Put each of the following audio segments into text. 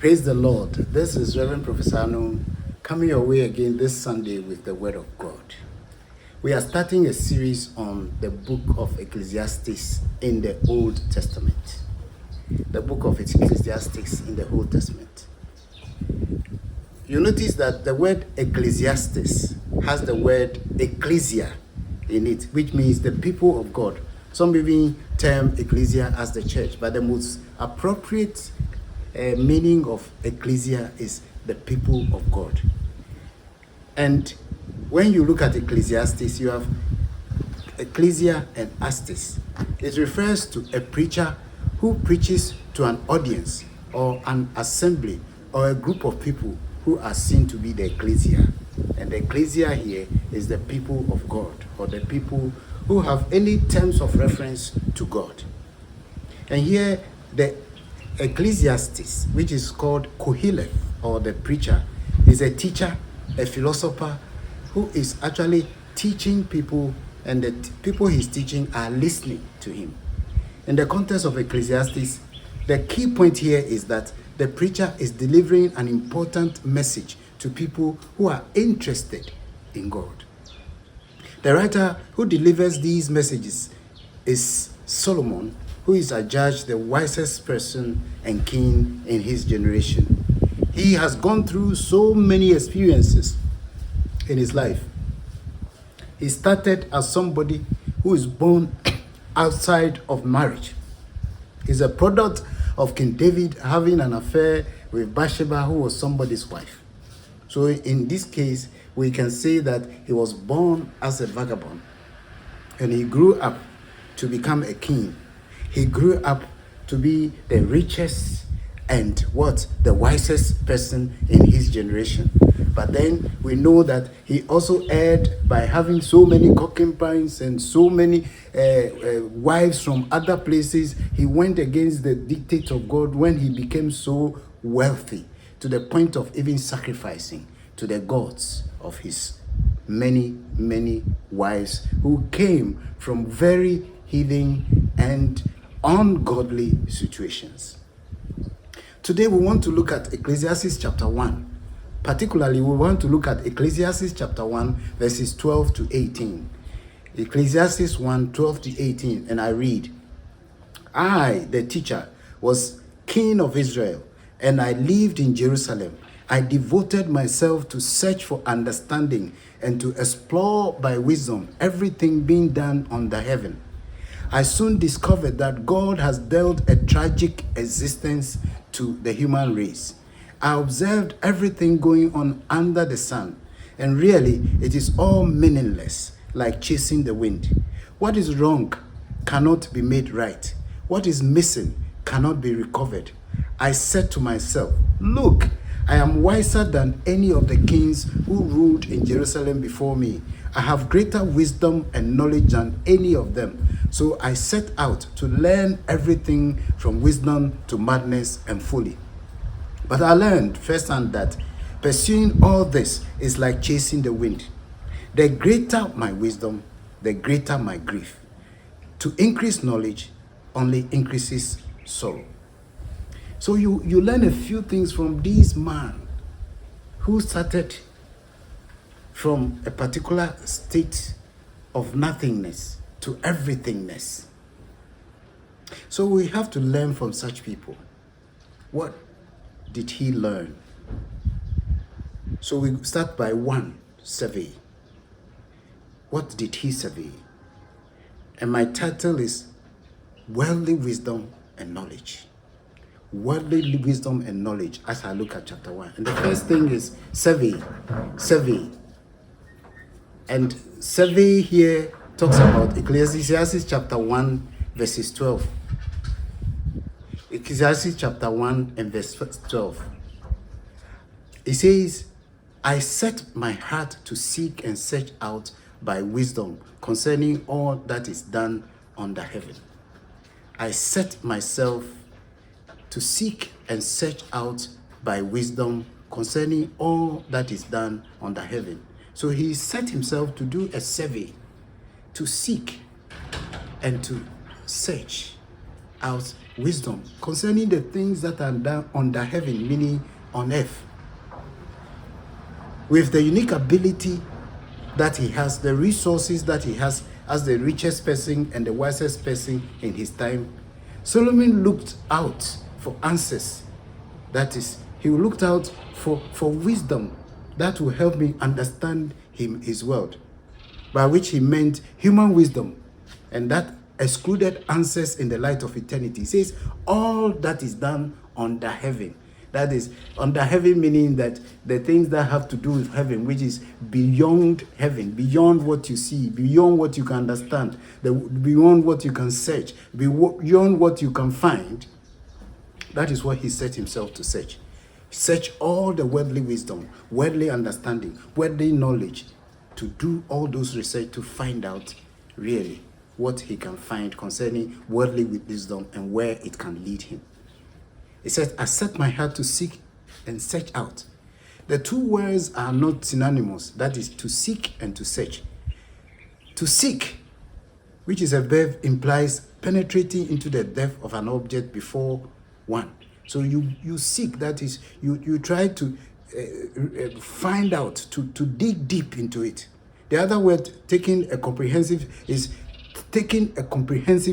Praise the Lord. This is Reverend Professor Anu coming your way again this Sunday with the Word of God. We are starting a series on the book of Ecclesia-astes in the Old Testament. The book of Ecclesia-astes in the Old Testament. You notice that the word Ecclesia-astes has the word ecclesia in it, which means the people of God. Some even term ecclesia as the church, but the most appropriate meaning of ecclesia is the people of God. And when you look at Ecclesiastes, you have ecclesia and astes. It refers to a preacher who preaches to an audience or an assembly or a group of people who are seen to be the ecclesia. And the ecclesia here is the people of God, or the people who have any terms of reference to God. And here the Ecclesiastes, which is called Koheleth, or the preacher, is a teacher, a philosopher, who is actually teaching people, and the people he's teaching are listening to him. In the context of Ecclesiastes, the key point here is that the preacher is delivering an important message to people who are interested in God. The writer who delivers these messages is Solomon, who is adjudged the wisest person and king in his generation. He has gone through so many experiences in his life. He started as somebody who is born outside of marriage. He's a product of King David having an affair with Bathsheba, who was somebody's wife. So in this case, we can say that he was born as a vagabond, and he grew up to become a king. He grew up to be the richest and the wisest person in his generation. But then we know that he also erred by having so many concubines and so many wives from other places. He went against the dictate of God when he became so wealthy, to the point of even sacrificing to the gods of his many, many wives who came from very heathen and ungodly situations. Today we want to look at Ecclesiastes chapter 1. Particularly, we want to look at Ecclesiastes chapter 1, verses 12 to 18. Ecclesiastes 1, 12 to 18, and I read, I, the teacher, was king of Israel, and I lived in Jerusalem. I devoted myself to search for understanding and to explore by wisdom everything being done under heaven. I soon discovered that God has dealt a tragic existence to the human race. I observed everything going on under the sun, and really it is all meaningless, like chasing the wind. What is wrong cannot be made right. What is missing cannot be recovered. I said to myself, look, I am wiser than any of the kings who ruled in Jerusalem before me. I have greater wisdom and knowledge than any of them. So I set out to learn everything from wisdom to madness and folly. But I learned firsthand that pursuing all this is like chasing the wind. The greater my wisdom, the greater my grief. To increase knowledge only increases sorrow. So you learn a few things from this man who started from a particular state of nothingness to everythingness. So we have to learn from such people. What did he learn? So we start by one, survey. What did he survey? And my title is Worldly Wisdom and Knowledge. Worldly wisdom and knowledge, as I look at chapter 1. And the first thing is survey. Survey. And survey here talks about Ecclesiastes chapter 1, verses 12. Ecclesiastes chapter 1 and verse 12. It says, I set my heart to seek and search out by wisdom concerning all that is done under heaven. I set myself to seek and search out by wisdom concerning all that is done under heaven. So he set himself to do a survey, to seek and to search out wisdom concerning the things that are done under heaven, meaning on earth. With the unique ability that he has, the resources that he has as the richest person and the wisest person in his time, Solomon looked out for answers. That is, he looked out for wisdom that will help me understand his world, by which he meant human wisdom, and that excluded answers in the light of eternity. He says all that is done under heaven. That is, under heaven meaning that the things that have to do with heaven, which is beyond heaven, beyond what you see, beyond what you can understand, beyond what you can search, beyond what you can find. That is what he set himself to search. Search all the worldly wisdom, worldly understanding, worldly knowledge, to do all those research to find out really what he can find concerning worldly wisdom and where it can lead him. He says, I set my heart to seek and search out. The two words are not synonymous. That is, to seek and to search. To seek, which is a verb, implies penetrating into the depth of an object before one. So you seek, that is, you try to find out, to dig deep into it. The other word, taking a comprehensive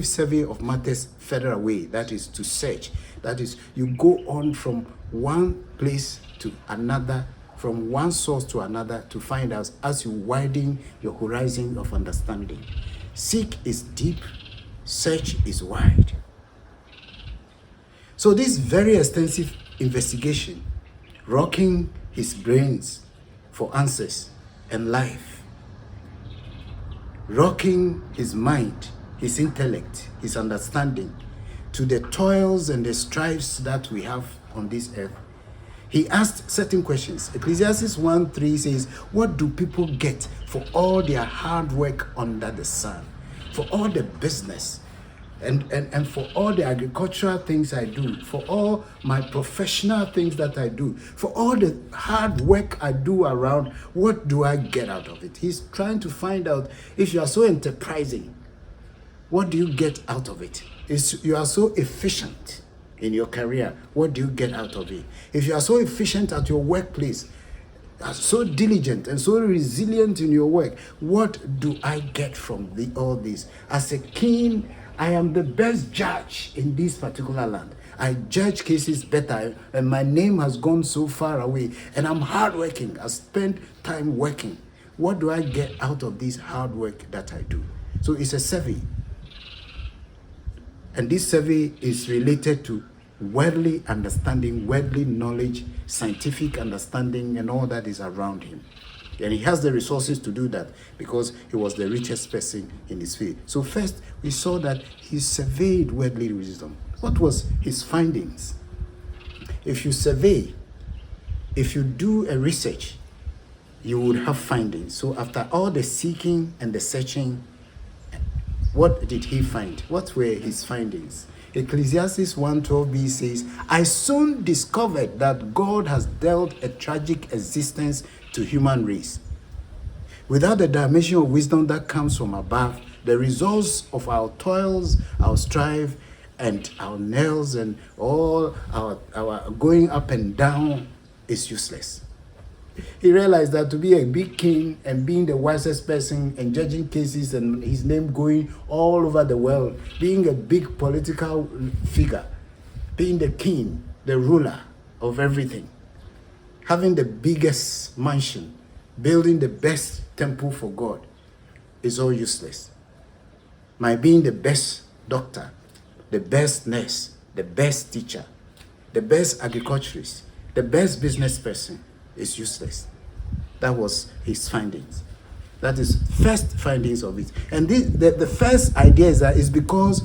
survey of matters further away. That is, to search. That is, you go on from one place to another, from one source to another, to find out as you widen your horizon of understanding. Seek is deep, search is wide. So this very extensive investigation, rocking his brains for answers and life, rocking his mind, his intellect, his understanding, to the toils and the strifes that we have on this earth, he asked certain questions. Ecclesiastes 1:3 says, what do people get for all their hard work under the sun, for all the business, and for all the agricultural things I do, for all my professional things that I do, for all the hard work I do around, what do I get out of it? He's trying to find out, if you are so enterprising, what do you get out of it? If you are so efficient in your career, what do you get out of it? If you are so efficient at your workplace, so diligent and so resilient in your work, what do I get from all this? As a king, I am the best judge in this particular land. I judge cases better, and my name has gone so far away, and I'm hardworking. I spend time working. What do I get out of this hard work that I do? So it's a survey. And this survey is related to worldly understanding, worldly knowledge, scientific understanding, and all that is around him. And he has the resources to do that because he was the richest person in his field. So first, we saw that he surveyed worldly wisdom. What was his findings? If you survey, if you do a research, you would have findings. So after all the seeking and the searching, what did he find? What were his findings? Ecclesiastes 1:12b says, I soon discovered that God has dealt a tragic existence to human race. Without the dimension of wisdom that comes from above, the results of our toils, our strife, and our nails, and all our going up and down is useless. He realized that to be a big king and being the wisest person and judging cases and his name going all over the world, being a big political figure, being the king, the ruler of everything, having the biggest mansion, building the best temple for God is all useless. My being the best doctor, the best nurse, the best teacher, the best agriculturist, the best business person is useless. That was his findings. That is first findings of it. And the first idea is that it's because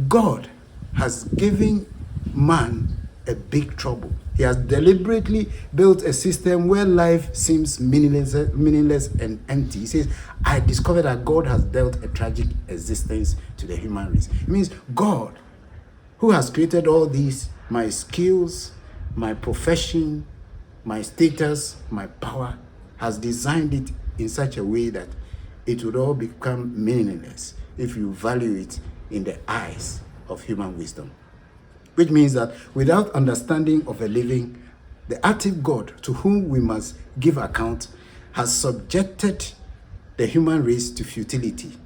God has given man a big trouble. He has deliberately built a system where life seems meaningless and empty. He says, I discovered that God has dealt a tragic existence to the human race. It means God, who has created all these, my skills, my profession, my status, my power, has designed it in such a way that it would all become meaningless if you value it in the eyes of human wisdom. Which means that without understanding of a living, the active God to whom we must give account has subjected the human race to futility.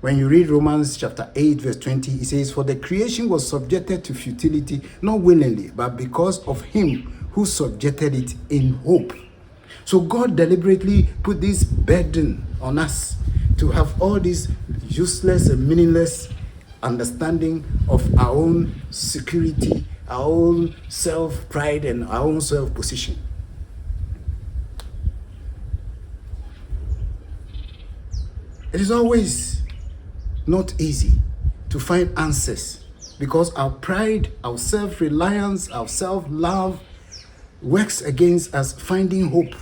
When you read Romans chapter 8, verse 20, it says, "For the creation was subjected to futility, not willingly, but because of him who subjected it in hope." So God deliberately put this burden on us to have all this useless and meaningless understanding of our own security, our own self-pride, and our own self-position. It is always not easy to find answers because our pride, our self-reliance, our self-love works against us finding hope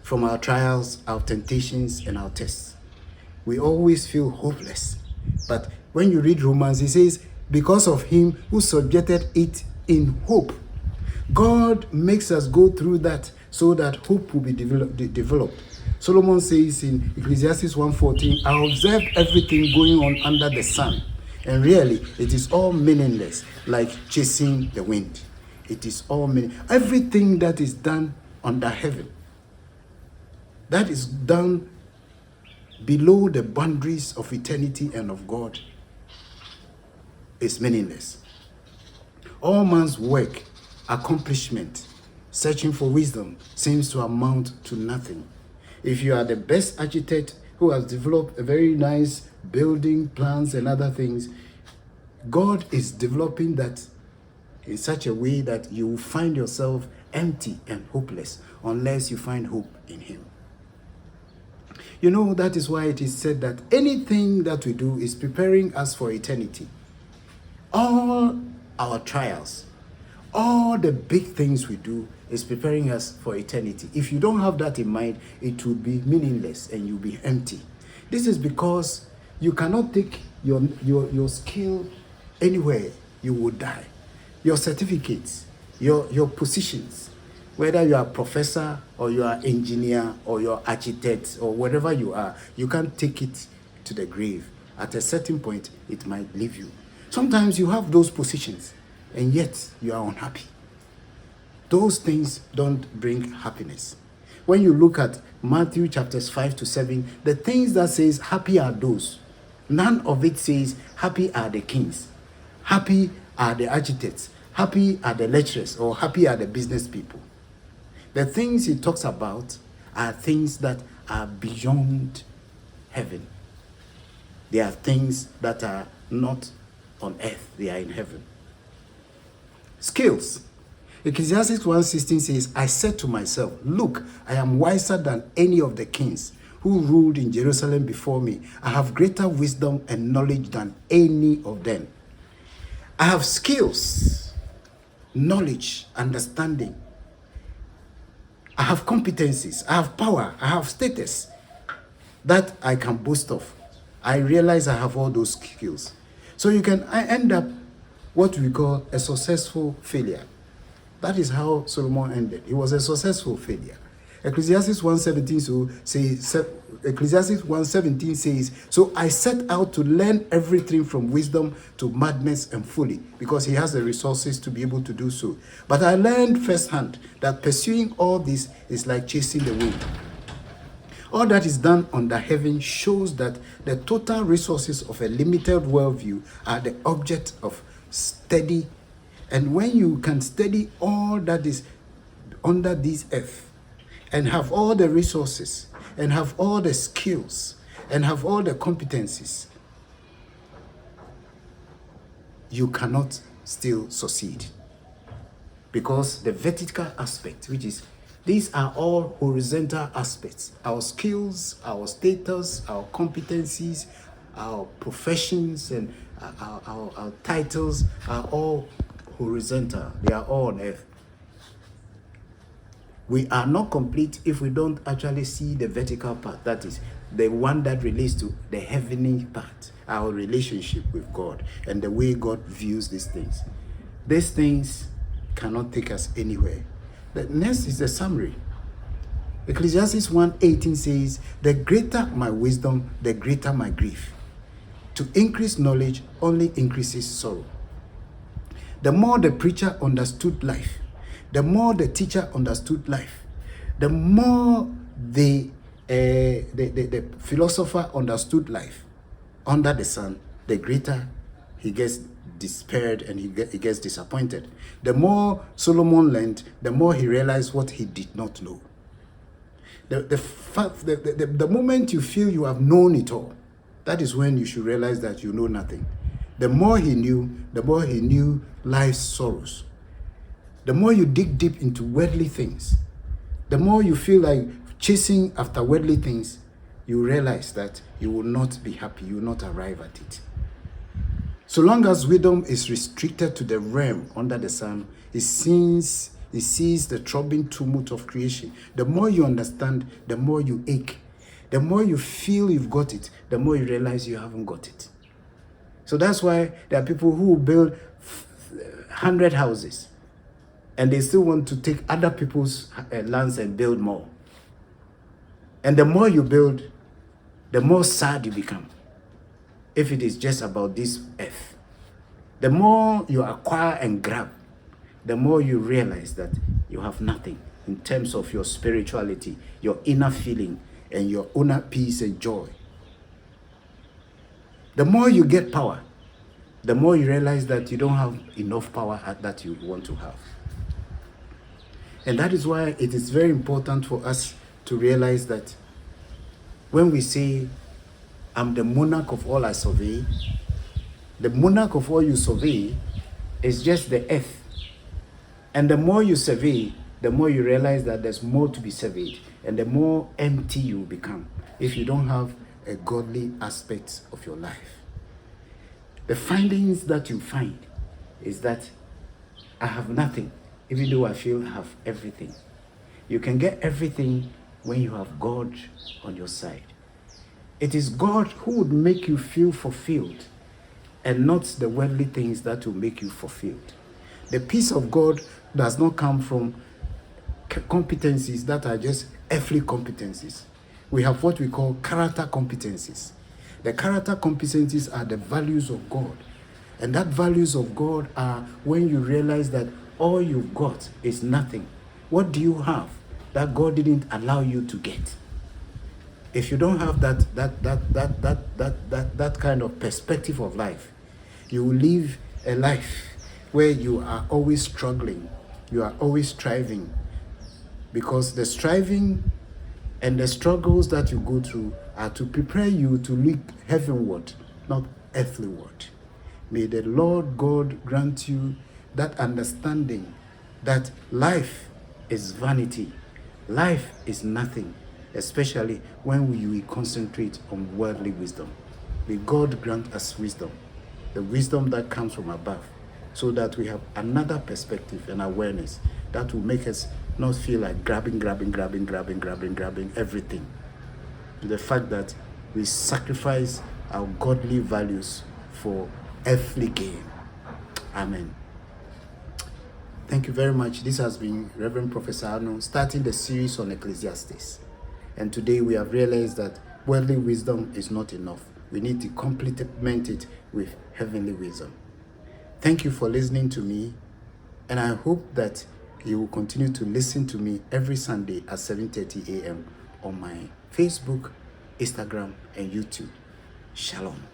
from our trials, our temptations, and our tests. We always feel hopeless. But when you read Romans, it says, because of him who subjected it in hope. God makes us go through that so that hope will be developed. Solomon says in Ecclesia-astes 1:14, "I observed everything going on under the sun, and really it is all meaningless, like chasing the wind." It is all meaningless. Everything that is done under heaven, that is done below the boundaries of eternity and of God, is meaningless. All man's work, accomplishment, searching for wisdom seems to amount to nothing. If you are the best architect who has developed a very nice building plans and other things, God is developing that in such a way that you will find yourself empty and hopeless unless you find hope in him. You know, that is why it is said that anything that we do is preparing us for eternity. All our trials, all the big things we do is preparing us for eternity. If you don't have that in mind, it will be meaningless and you'll be empty. This is because you cannot take your skill anywhere. You will die. Your certificates, your positions, whether you are a professor or you are engineer or you're architect or whatever you are, you can't take it to the grave. At a certain point, it might leave you. Sometimes you have those positions and yet you are unhappy. Those things don't bring happiness. When you look at Matthew chapters 5 to 7, the things that says happy are those. None of it says happy are the kings, happy are the architects, happy are the lecturers, or happy are the business people. The things he talks about are things that are beyond heaven. They are things that are not on earth, they are in heaven. Skills. Ecclesiastes 1:16 says, "I said to myself, look, I am wiser than any of the kings who ruled in Jerusalem before me. I have greater wisdom and knowledge than any of them." I have skills, knowledge, understanding. I have competencies, I have power, I have status that I can boast of. I realize I have all those skills. So you can end up what we call a successful failure. That is how Solomon ended. He was a successful failure. Ecclesiastes 1:17 says, "So I set out to learn everything from wisdom to madness and folly," because he has the resources to be able to do so. "But I learned firsthand that pursuing all this is like chasing the wind." All that is done under heaven shows that the total resources of a limited worldview are the object of study. And when you can study all that is under this earth and have all the resources and have all the skills and have all the competencies, you cannot still succeed. Because the vertical aspect, which is, these are all horizontal aspects. Our skills, our status, our competencies, our professions, and our titles are all horizontal. They are all on earth. We are not complete if we don't actually see the vertical part. That is the one that relates to the heavenly part, our relationship with God and the way God views these things. These things cannot take us anywhere. The next is the summary. Ecclesiastes 1:18 says, "The greater my wisdom, the greater my grief. To increase knowledge only increases sorrow. The more the preacher understood life, the more the teacher understood life, the more the philosopher understood life under the sun, the greater he gets despaired and he gets disappointed. The more Solomon learned, the more he realized what he did not know. The moment you feel you have known it all, that is when you should realize that you know nothing. The more he knew life's sorrows. The more you dig deep into worldly things, the more you feel like chasing after worldly things, you realize that you will not be happy, you will not arrive at it. So long as wisdom is restricted to the realm under the sun, it sees the throbbing tumult of creation. The more you understand, the more you ache. The more you feel you've got it, the more you realize you haven't got it. So that's why there are people who build 100 houses and they still want to take other people's lands and build more. And the more you build, the more sad you become. If it is just about this earth, the more you acquire and grab, the more you realize that you have nothing in terms of your spirituality, your inner feeling, and your inner peace and joy. The more you get power, the more you realize that you don't have enough power that you want to have. And that is why it is very important for us to realize that when we say, I'm the monarch of all I survey, the monarch of all you survey is just the earth. And the more you survey, the more you realize that there's more to be surveyed, and the more empty you become if you don't have a godly aspect of your life. The findings that you find is that I have nothing, even though I feel I have everything. You can get everything when you have God on your side. It is God who would make you feel fulfilled, and not the worldly things that will make you fulfilled. The peace of God does not come from competencies that are just earthly competencies. We have what we call character competencies. The character competencies are the values of God. And that values of God are when you realize that all you've got is nothing. What do you have that God didn't allow you to get? If you don't have that kind of perspective of life, you will live a life where you are always struggling, you are always striving, because the striving and the struggles that you go through are to prepare you to look heavenward, not earthward. May the Lord God grant you that understanding that life is vanity, life is nothing, especially when we concentrate on worldly wisdom. May God grant us wisdom, the wisdom that comes from above, so that we have another perspective and awareness that will make us not feel like grabbing everything. The fact that we sacrifice our godly values for earthly gain. Amen. Thank you very much. This has been Reverend Professor Arno starting the series on Ecclesiastes. And today we have realized that worldly wisdom is not enough. We need to complement it with heavenly wisdom. Thank you for listening to me, and I hope that you will continue to listen to me every Sunday at 7:30 a.m. on my Facebook, Instagram, and YouTube. Shalom.